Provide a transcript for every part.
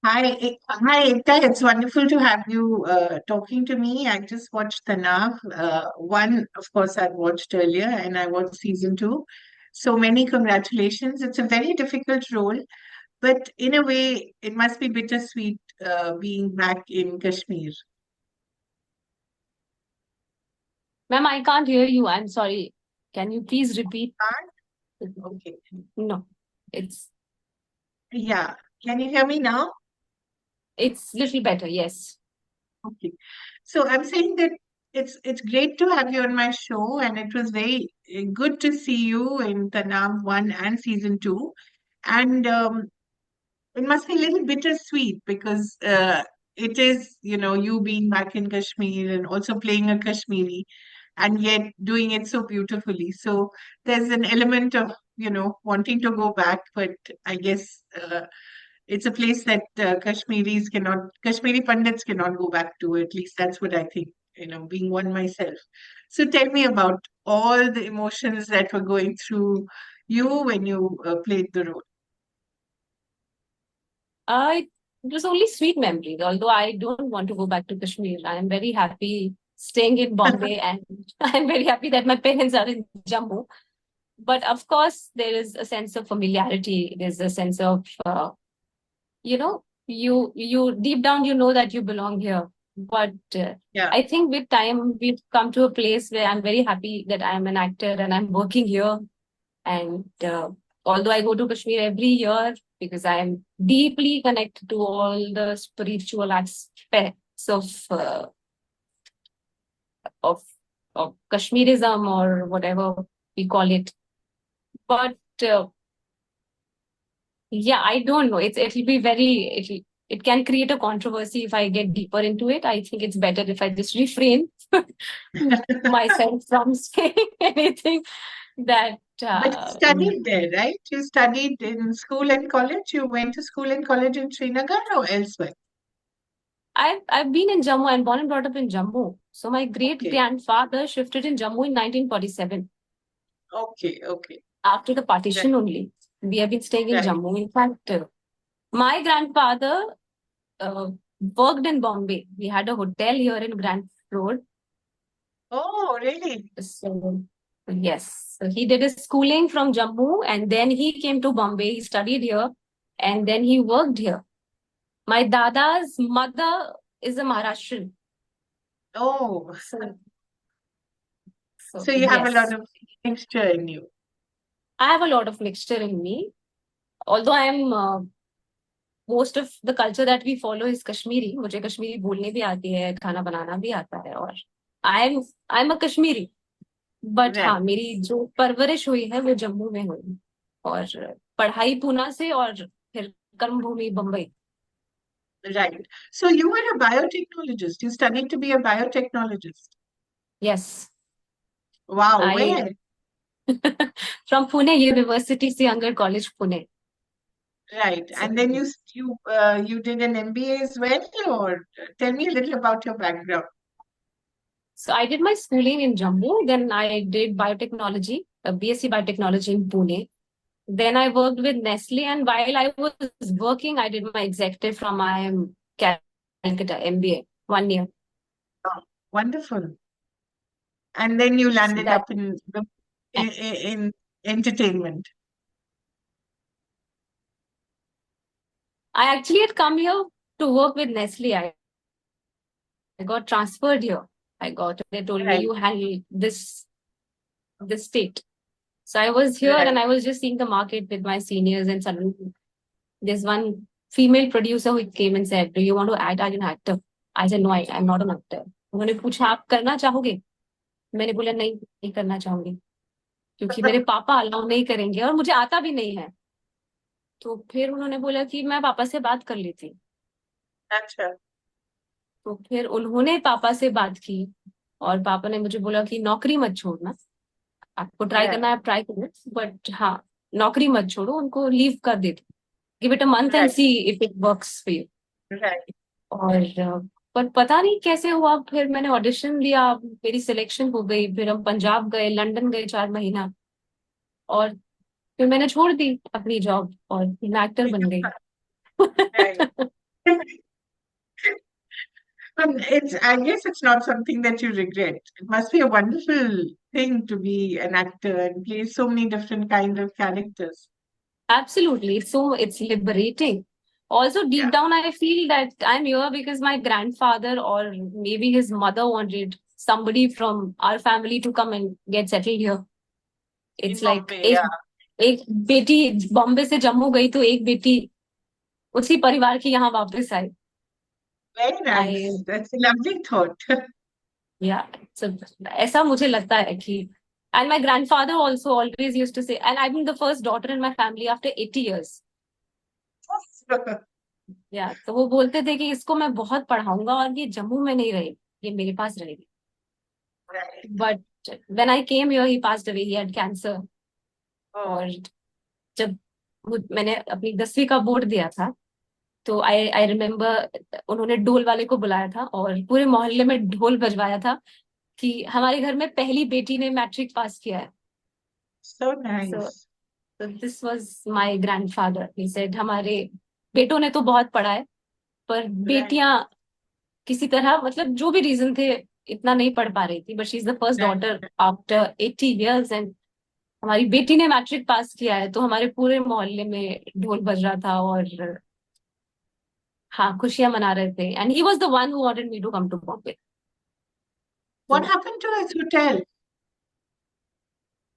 Hi, Ekta. It's wonderful to have you talking to me. I just watched Tanav. One, of course, I've watched earlier, and I watched season two. So many congratulations. It's a very difficult role, but in a way, it must be bittersweet being back in Kashmir. Ma'am, I can't hear you. I'm sorry. Can you please repeat? Okay. No, it's Yeah. Can you hear me now? it's little better. Yes. Okay. So I'm saying that it's great to have you on my show, and it was very good to see you in Tanav one and season two. And it must be a little bittersweet because it is, you being back in Kashmir and also playing a Kashmiri and yet doing it so beautifully. So there's an element of, wanting to go back, but I guess it's a place that Kashmiri Pandits cannot go back to. At least that's what I think, being one myself. So tell me about all the emotions that were going through you when you played the role. It was only sweet memories. Although I don't want to go back to Kashmir, I am very happy staying in Bombay, and I'm very happy that my parents are in Jammu. But of course, there is a sense of familiarity. There's a sense of you deep down you know that you belong here. But Yeah. I think with time we've come to a place where I'm very happy that I'm an actor and I'm working here. And although I go to Kashmir every year because I'm deeply connected to all the spiritual aspects of of Kashmirism or whatever we call it. But yeah, I don't know. It'll be it can create a controversy if I get deeper into it. I think it's better if I just refrain myself from saying anything that But you studied there, right? You studied in school and college. You went to school and college in Srinagar or elsewhere? I've been in Jammu. I'm born and brought up in Jammu. So my great Okay, grandfather shifted in Jammu in 1947 okay. after the Right, partition only. We have been staying in right. Jammu. In fact, my grandfather worked in Bombay. We had a hotel here in Grand Road. Oh, really? So yes, so he did his schooling from Jammu and then he came to Bombay. He studied here and then he worked here. My dada's mother is a Maharashtrian. Oh, So, so so you have a lot yes, of mixture in you. I have a lot of mixture in me. Although I am most of the culture that we follow is Kashmiri. मुझे कश्मीरी बोलने भी आती है, खाना बनाना भी आता है और I'm a कश्मीरी. बट हाँ, Right, मेरी जो परवरिश हुई है वो जम्मू में हुई और पढ़ाई पूना से और फिर कर्मभूमि Bombay. right. So you were a biotechnologist. You studied to be a biotechnologist. Yes, Wow, I where? from Pune University, Siangar College, Pune. Right. So, And then you did an MBA as well, or tell me a little about your background. so I did my schooling in Jammu. Then I did biotechnology, a BSc biotechnology in Pune. Then I worked with Nestle, and while I was working, I did my executive from IIM Calcutta MBA 1 year. Oh, wonderful. And then you So landed that up in in entertainment. I actually had come here to work with Nestle. I got transferred here. They told me Right, you handle this state. So I was here right. and I was just seeing the market with my seniors, and suddenly there's one female producer who came and said, "Do you want to act as an actor?" I said, "No, I'm not an actor." उन्होंने पूछा आप करना चाहोगे? मैंने बोला नहीं, नहीं करना चाहूंगी क्योंकि मेरे पापा अलाउ नहीं करेंगे और मुझे आता भी नहीं है. तो फिर उन्होंने बोला कि मैं पापा से बात कर लेती. अच्छा, तो फिर उन्होंने पापा से बात की और पापा ने मुझे बोला कि नौकरी मत छोड़ना, आपको ट्राई करना right, है आप ट्राई करो, बट हाँ, नौकरी मत छोड़ो, उनको लीव कर देते, give it a month and right, see if it works for you. right. और पर पता नहीं कैसे हुआ, फिर मैंने ऑडिशन दिया, मेरी सिलेक्शन हो गई, फिर हम पंजाब गए, लंदन गए 4 महीना और फिर मैंने छोड़ दी अपनी जॉब और मैं एक्टर बन गई. Right. It's, I guess it's not something that you regret. It must be a wonderful thing to be an actor and play so many different kind of characters. Absolutely. It's liberating. Also, Yeah. deep down, I feel that I'm here because my grandfather or maybe his mother wanted somebody from our family to come and get settled here. In It's like Bombay, yeah. एक बेटी बॉम्बे से जम्मू गई तो एक बेटी उसी परिवार की यहाँ वापस आई. Very I nice. That's a lovely thought. Yeah, so ऐसा मुझे लगता है कि and my grandfather also always used to say and I'm the first daughter in my family after 80 years. Yeah, तो वो बोलते थे कि इसको मैं बहुत पढ़ाऊंगा और ये जम्मू में नहीं रहेगी, ये मेरे पास रहेगी. Right. But when I came here, he passed away. He had cancer. Oh, और जब मैंने अपनी 10वीं का बोर्ड दिया था तो आई रिमेम्बर उन्होंने ढोल वाले को बुलाया था और पूरे मोहल्ले में ढोल बजवाया था कि हमारे घर में पहली बेटी ने मैट्रिक पास किया है. so so nice. This was my grandfather. He said हमारे बेटों ने तो बहुत पढ़ा है पर Right, बेटियां किसी तरह मतलब जो भी रीजन थे इतना नहीं पढ़ पा रही थी. But she is the first right. Daughter after 80 years and हमारी बेटी ने मैट्रिक पास किया है तो हमारे पूरे मोहल्ले में ढोल बज रहा था और हाँ खुशियां मना रहे थे. And he was the one who wanted me to come to Bombay. What तो happened to his hotel?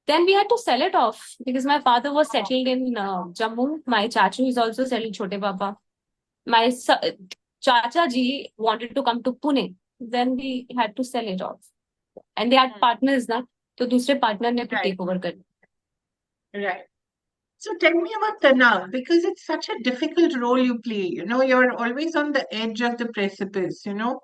then we had to sell it off because my father was Oh, settled in Jammu. My chachu is also settled, Chote Papa. My Chacha ji wanted to come to Pune. Then we had to sell it off. And they had hmm, partners ना, तो दूसरे partner ने फिर right, take over कर. right. So tell me about Tanav, because it's such a difficult role you play. You know, you're always on the edge of the precipice, you know,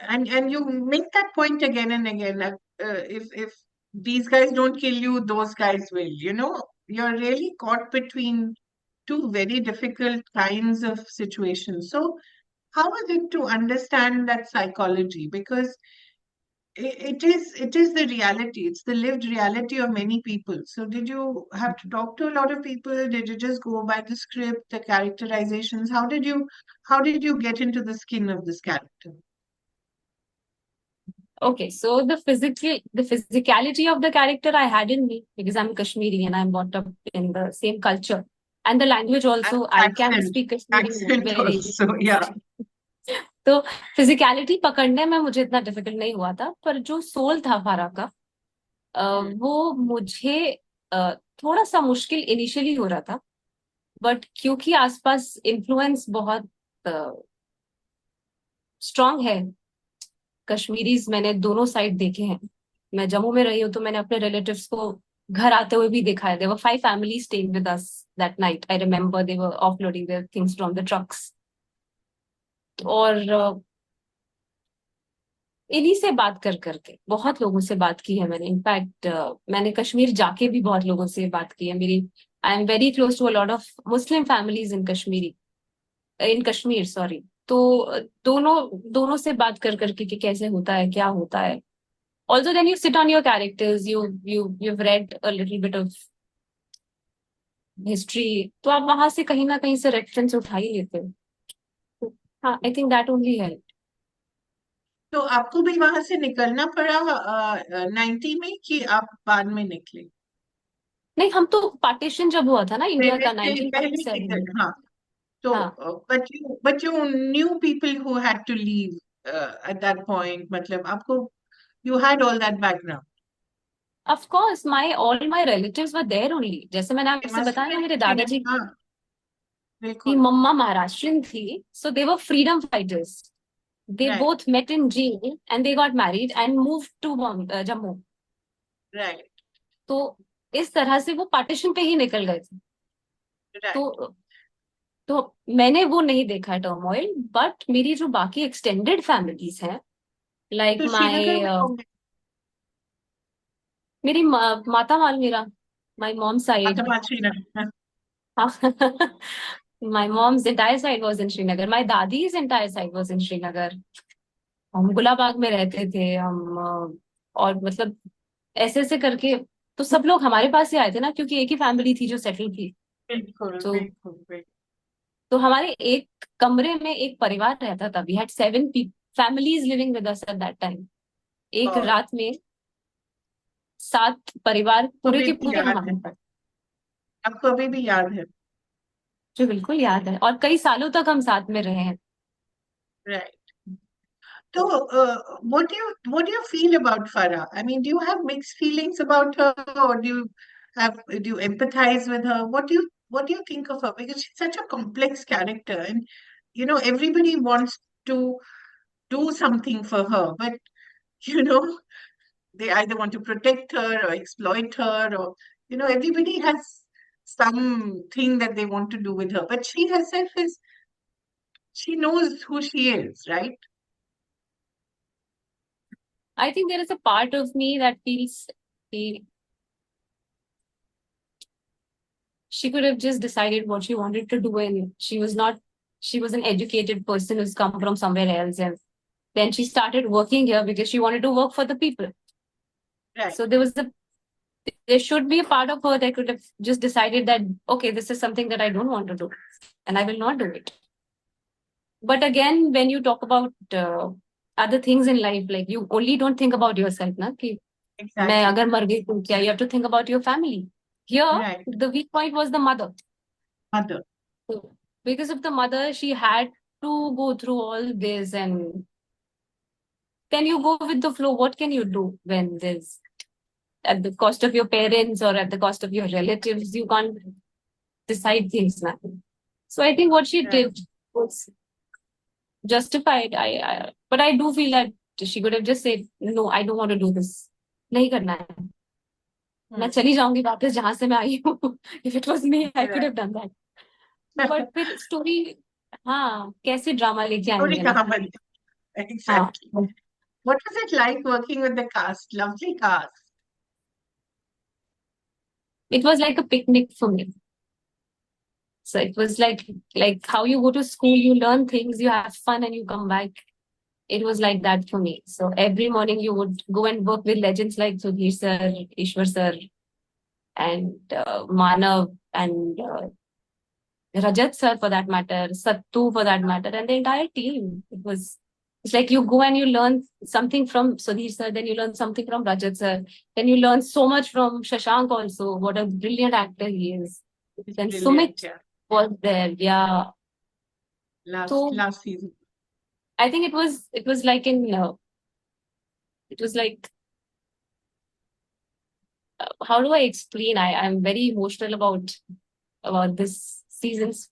and you make that point again and again. That, if these guys don't kill you, those guys will. You know, you're really caught between two very difficult kinds of situations. So how is it to understand that psychology? Because it is the reality. It's the lived reality of many people. So did you have to talk to a lot of people? Did you just go by the script, the characterizations? How did you get into the skin of this character? Okay, so the physicality of the character I had in me because I'm Kashmiri and I'm brought up in the same culture. And the language And also, I can accent, speak Kashmiri accent very. also, yeah. तो physicality पकड़ने में मुझे इतना difficult नहीं हुआ था पर जो सोल था फारा का Hmm. वो मुझे थोड़ा सा मुश्किल इनिशियली हो रहा था. बट क्योंकि आसपास इन्फ्लुएंस बहुत स्ट्रांग है. कश्मीरीज मैंने दोनों साइड देखे हैं. मैं जम्मू में रही हूँ तो मैंने अपने रिलेटिव्स को घर आते हुए भी देखा है. There were 5 families staying with us that night. I remember they were offloading their things from the trucks. और इन्हीं से बात कर करके बहुत लोगों से बात की है मैंने. इनफैक्ट मैंने कश्मीर जाके भी बहुत लोगों से बात की है. मेरी I am very close to a lot of Muslim families in Kashmir sorry. तो दोनों दोनों से बात कर करके कि कैसे होता है क्या होता है. Also then you sit on your characters you've read a little bit of history तो आप वहां से कहीं ना कहीं से रेफरेंस उठा ही लेते हो. तो, हाँ I think that only help. तो आपको भी वहां से निकलना पड़ा 90 में, कि आप बाद में निकले? नहीं हम तो पार्टीशन जब हुआ था ना इंडिया पहले का से पहले 1947 निकल, में. हाँ. So, हाँ but you knew people who had to leave at that point. मतलब आपको, you had all that background. Of course my all my relatives were there only. जैसे मैंने It आपसे must have बताया ना been मेरे experience. दादाजी हाँ, की बिल्कुल. मम्मा महाराष्ट्रियन थी so they were freedom fighters. They Right, both met in jail and they got married and moved to Jammu. right, तो इस तरह से वो पार्टीशन पे ही निकल गए थे. right. तो मैंने वो नहीं देखा टर्मोइल. बट मेरी जो बाकी एक्सटेंडेड फैमिलीज हैं लाइक तो श्रीनगर में होंगे. मेरी माता मालमीरा माय मॉम अच्छा, साइड. बात श्रीनगर. हाँ, My mom's entire side was in Srinagar. My dadi's entire side was in Srinagar. हम गुलाबाग में रहते थे हम और मतलब ऐसे ऐसे करके तो सब लोग हमारे पास ही आए थे ना क्योंकि एक ही फैमिली थी जो सेटल थी. बिल्कुल, तो बिल्कुल, बिल्कुल. तो हमारे एक कमरे में एक परिवार रहता था. We had 7 families living with us at that time. एक और रात में 7 परिवार पूरे अभी के भी पूरे याद है, हमारे पास. आपको अभी भी याद है? जो बिल्कुल याद है, और कई सालों तक हम साथ में रहे हैं. Right. So, what do you feel about Farah? I mean, do you have mixed feelings about her, or do you empathize with her? What do you think of her? Because she's such a complex character, and everybody wants to do something for her, but you know they either want to protect her or exploit her, or everybody has something that they want to do with her. But she herself she knows who she is, right? I think there is a part of me that feels she, she could have just decided what she wanted to do, and she was an educated person who's come from somewhere else, and then she started working here because she wanted to work for the people. Right. So there should be a part of her that could have just decided that, okay, this is something that I don't want to do, and I will not do it. But again, when you talk about other things in life, like you only don't think about yourself, na? Ki मैं Exactly. अगर मर गई तो क्या? You have to think about your family. Here, Right. the weak point was the mother. Mother. So because of the mother, she had to go through all this, and then you go with the flow. What can you do when there's at the cost of your parents or at the cost of your relatives? You can't decide things now. So I think what she Right. did was justified. But I do feel that she could have just said, no, I don't want to do this. नहीं करना है. मैं Hmm. चली जाऊंगी वापस जहां से मैं आई हूँ. If it was me, I could Right. have done that. But फिर स्टोरी, हाँ, कैसे ड्रामा लेके Story आएंगे ना. कहाँ बनती? हाँ. Exactly. What was it like working with the cast? Lovely cast. It was like a picnic for me. So it was like how you go to school, you learn things, you have fun, and you come back. It was like that for me. So every morning you would go and work with legends like Sudhir sir, Ishwar sir, and Manav, and Rajat sir for that matter, Sattu for that matter, and the entire team. It's like you go and you learn something from Sudhir sir, then you learn something from Rajat sir, then you learn so much from Shashank also. What a brilliant actor he is. It's Then brilliant. Sumit Yeah. was there, yeah. Last So last season. I think it was like in it was like how do I explain? I'm very emotional about this seasons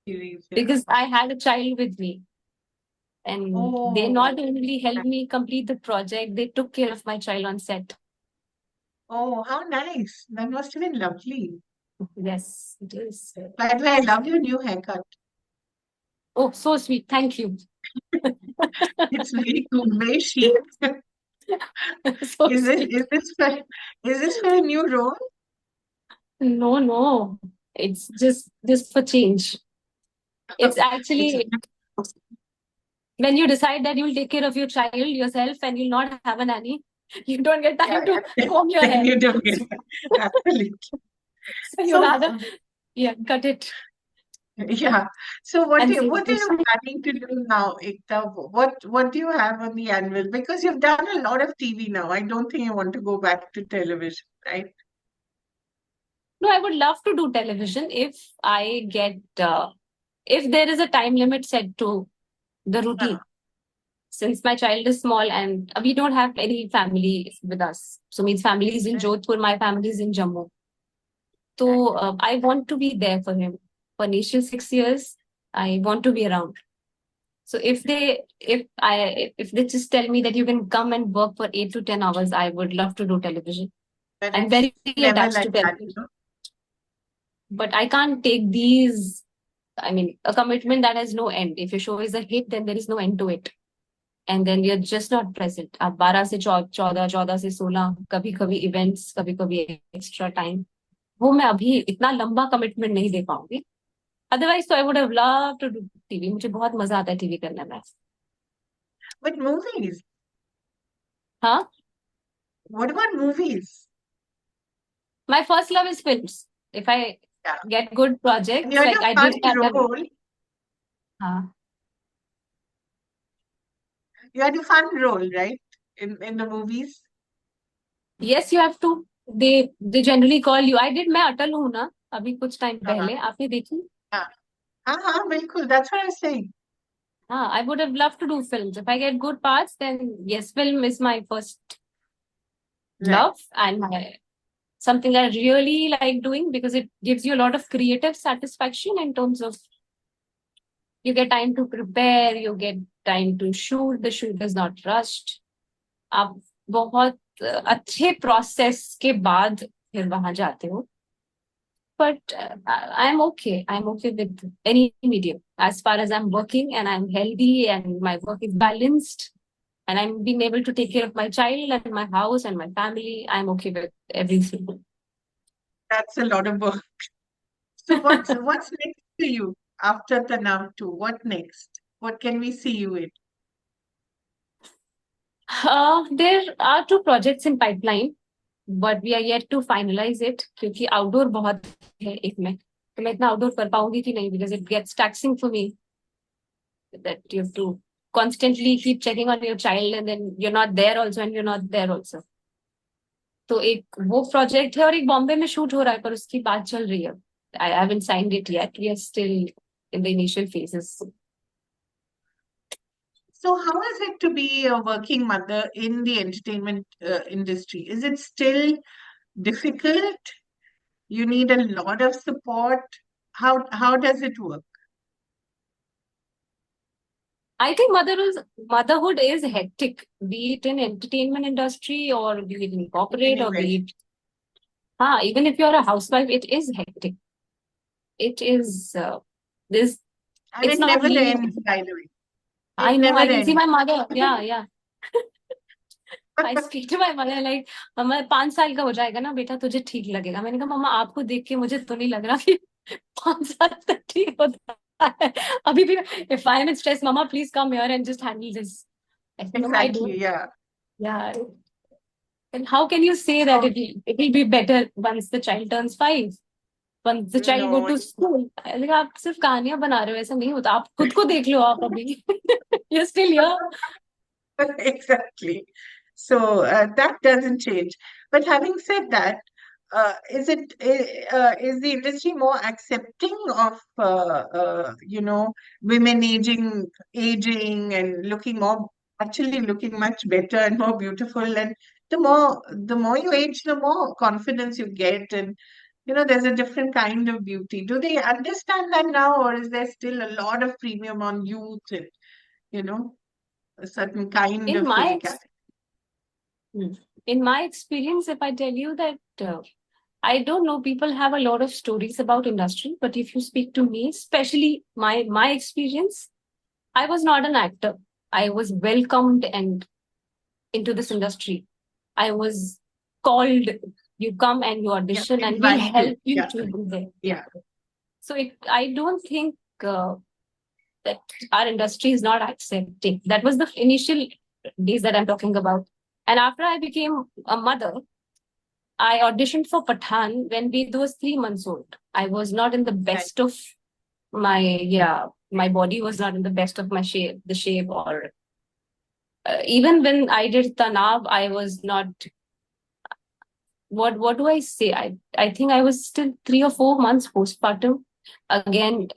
Series. Yeah. because I had a child with me, and they Oh. not only helped me complete the project, they took care of my child on set. Oh, how nice. That must have been lovely. Yes, it is. By the way, I love your new haircut. Oh, so sweet. Thank you. It's very cool, very chic. So Is this sweet. is this for is this for a new role? No, no. It's just for change. It's It's actually when you decide that you'll take care of your child yourself and you'll not have a nanny, you don't get yeah, time to yeah. comb your Then hair. you don't get it. Absolutely. So you So rather, yeah, cut it. yeah. So what And do see, what are you planning to do now, Ekta? What do you have on the anvil? Because you've done a lot of TV now. I don't think you want to go back to television, right? no, I would love to do television if I get, if there is a time limit set to the routine. Ah, Since my child is small and we don't have any family with us. So means family is in right, Jodhpur, my family is in Jammu. right. So I want to be there for him. For initial 6 years, I want to be around. So if they just tell me that you can come and work for 8 to 10 hours, I would love to do television. But I'm it's very never attached like to that, television, but I can't take these. I mean, a commitment that has no end. If your show is a hit, then there is no end to it. And then you're just not present. आप 12 से 14, 14 से 16, कभी कभी events, कभी कभी extra time, वो मैं अभी इतना लंबा कमिटमेंट नहीं दे पाऊंगी. अदरवाइज तो I would have love to do TV. मुझे बहुत मजा आता है टीवी करने में. but movies. हाँ. What about movies? My first love is films. If I Yeah. get good And projects, you had like a I fun did that. role. हाँ. You had a fun role, right? In the movies. Yes, you have to. They generally call you. I did. मैं अटल हूँ ना अभी कुछ time हाँ पहले आपने देखी. हाँ हाँ हाँ, बिल्कुल. That's what I'm saying. हाँ, I would have loved to do films. If I get good parts, then yes, film is my first Right. love and something I really like doing because it gives you a lot of creative satisfaction in terms of you get time to prepare, you get time to shoot, the shoot is not rushed. आप बहुत अच्छे process के बाद फिर वहां जाते हो. But I'm okay. I'm okay with any medium as far as I'm working and I'm healthy and my work is balanced and I'm being able to take care of my child and my house and my family. I'm okay with everything. That's a lot of work. So what's next for you after Tanam 2? What next? What can we see you in? There are two projects in pipeline, but we are yet to finalize it क्योंकि outdoor बहुत है एक में तो मैं इतना outdoor कर पाऊंगी कि नहीं because it gets taxing for me that you have to constantly keep checking on your child and then you're not there also and you're not there also. तो एक वो प्रोजेक्ट है और एक बॉम्बे में शूट हो रहा है पर उसकी बात चल रही है. I haven't signed it yet. We are still in the initial phases. So how is it to be a working mother in the entertainment industry? Is it still difficult? You need a lot of support. How does it work? I think motherhood is hectic, be it in entertainment industry or be it in corporate or Anyway, be it, even if you're a housewife, it is hectic. It is this. and It's it not never leave. ends, by the way. It I know. never I can see ends. my mother. Yeah, yeah. I speak to my mother like, मम्मा 5 साल का हो जाएगा ना बेटा तुझे ठीक लगेगा. मैंने कहा मम्मा आपको देख के मुझे तो नहीं लग रहा कि 5 साल तक ठीक होता है. अभी भी if I am in stress, mama please come here and just handle this. I said, mama I don't. Exactly, yeah. Yeah. And how can you say that So, it will be better once the child turns 5? Once the child go no, to school? like, आप सिर्फ कहानियां बना रहे हो ऐसा नहीं होता. आप खुद को देख लो आप अभी. You're still here. exactly. So that doesn't change. But having said that, is the industry more accepting of women aging and looking more actually looking much better and more beautiful, and the more you age, the more confidence you get, and there's a different kind of beauty. Do they understand that now, or is there still a lot of premium on youth and you know a certain kind In of my physicality? Hmm. In my experience, if I tell you that I don't know, people have a lot of stories about industry, but if you speak to me, especially my experience, I was not an actor. I was welcomed and into this industry. I was called. You come and you Yeah, audition, and we'll invited. help you Yeah, to do that. Yeah. yeah. So I don't think that our industry is not accepting. That was the initial days that I'm talking about. And after I became a mother, I auditioned for Pathan when Ved was 3 months old. I was not in the Right. best of my body was not in the best of the shape, or even when I did Tanav, I was not. What do I say? I think I was still 3 or 4 months postpartum. Again,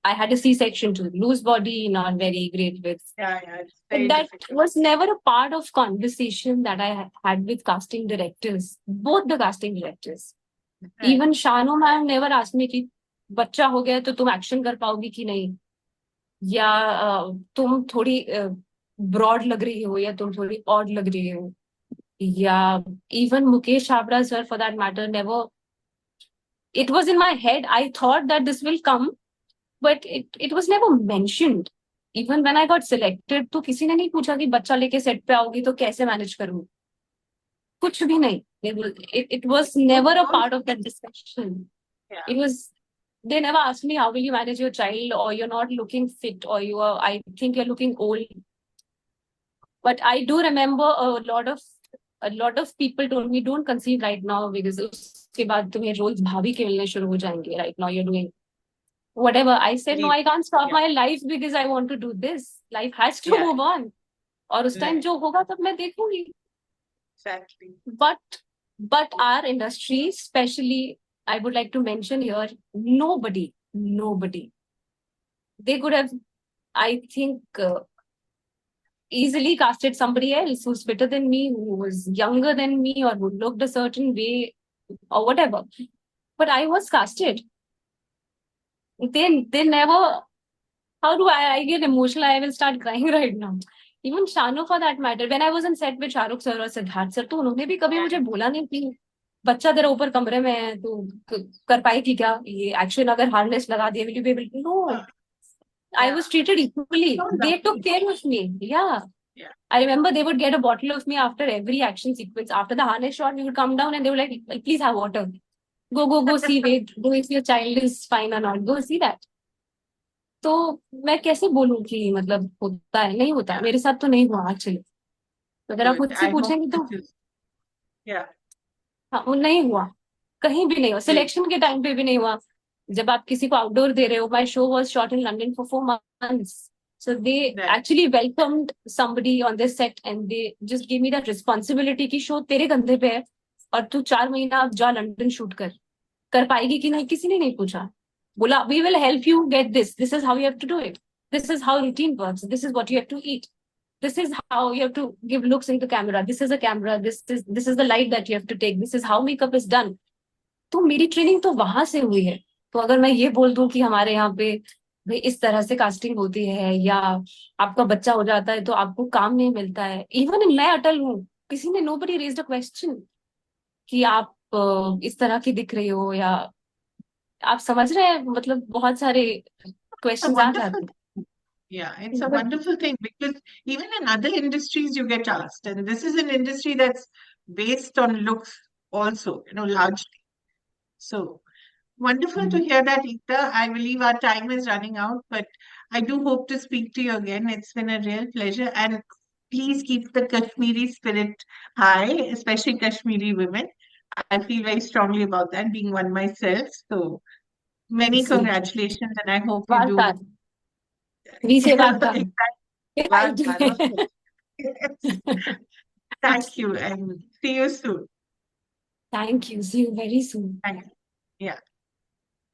I had a C-section to loose body, not very great with. Yeah, yeah, it's But very that difficult. was never a part of conversation that I had with casting directors, both the casting directors. Right. Even Shano ma'am never asked me कि बच्चा हो गया तो तुम action कर पाओगी कि नहीं, या तुम थोड़ी ब्रॉड लग रही हो या तुम थोड़ी ऑड लग रही हो, या even Mukesh Chabra sir for that matter never. It was in my head. I thought that this will come, but it was never mentioned. Even when I got selected, तो किसी ने नहीं पूछा कि बच्चा लेके सेट पे आओगी तो कैसे मैनेज करूँ. कुछ भी नहीं. It was never a All, part of that discussion. yeah. It was they never asked me how will you manage your child, or you're not looking fit, or I think you're looking old. But I do remember a lot of people told me don't conceive right now because उसके बाद तुम्हें roles भाभी के मिलने शुरू हो जाएंगे. Right now you're doing whatever. I said, no, Leave. I can't stop Yeah, my life because I want to do this. Life has to yeah, move on. और उस टाइम right, जो होगा तब मैं देखूंगी. exactly. But our industry, especially, I would like to mention here, nobody, they could have, I think, easily casted somebody else who's fitter than me, who was younger than me, or who looked a certain way, or whatever. But I was casted. They never. How do I get emotional? I will start crying right now. Even Shanu, for that matter, when I was on set with Shahrukh sir और Siddharth sir, तो उन्होंने भी कभी मुझे Yeah. बोला नहीं कि बच्चा तेरा ऊपर कमरे में है, तो कर पाएगी क्या ये एक्शन, अगर हार्नेस लगा दिया, will you be able to? No, I Yeah. was treated equally. So They took lovely. care of me. Yeah. Yeah. I remember they would get a bottle of me after every action sequence. After the harness shot, we would come down and they were like, please have water. Go, see, wait, go if your child is fine or not. Go see that. तो मैं कैसे बोलूं कि मतलब होता है, नहीं होता, Yeah. मेरे साथ तो नहीं हुआ एक्चुअली. तो अगर आप Good. मुझसे I hope पूछेंगे तो this is. Yeah. हाँ, वो नहीं हुआ, कहीं भी नहीं हुआ, Great. सिलेक्शन के टाइम पे भी नहीं हुआ. जब आप किसी को आउटडोर दे रहे हो, my show was shot in London for 4 months. So they Right. actually welcomed somebody on this set and they just gave me that responsibility कि शो तेरे कंधे पे है और तू 4 महीना अब जा लंदन शूट कर पाएगी कि नहीं, किसी ने नहीं पूछा. बोला we will help you get this is how you have to do it, this is how routine works, this is what you have to eat, this is how you have to give looks into camera, this is a camera, this is the light that you have to take, this is how makeup is done. तो मेरी training तो वहां से हुई है. तो अगर मैं ये बोल दूं कि हमारे यहाँ पे भाई इस तरह से कास्टिंग होती है या आपका बच्चा हो जाता है तो आपको काम नहीं मिलता है, इवन मैं अटल हूँ, किसी ने nobody raised a question कि आप इस तरह की दिख रही हो, या आप समझ रहे हैं, मतलब बहुत सारे It's a क्वेश्चंस आ wonderful जाते thing. Yeah, it's हैं. a but wonderful thing because even in other industries you get asked, and this is an industry that's based on looks also, largely. So wonderful to hear that, Ekta. I believe our time is running out, but I do hope to speak to you again. It's been a real pleasure, and please keep the Kashmiri spirit high, especially Kashmiri women. I feel very strongly about that, being one myself. So many congratulations, and I hope you do. वार्ता we से वार्ता Exactly. Yes. Thank you, and see you soon. Thank you, see you very soon. Thank you. Yeah.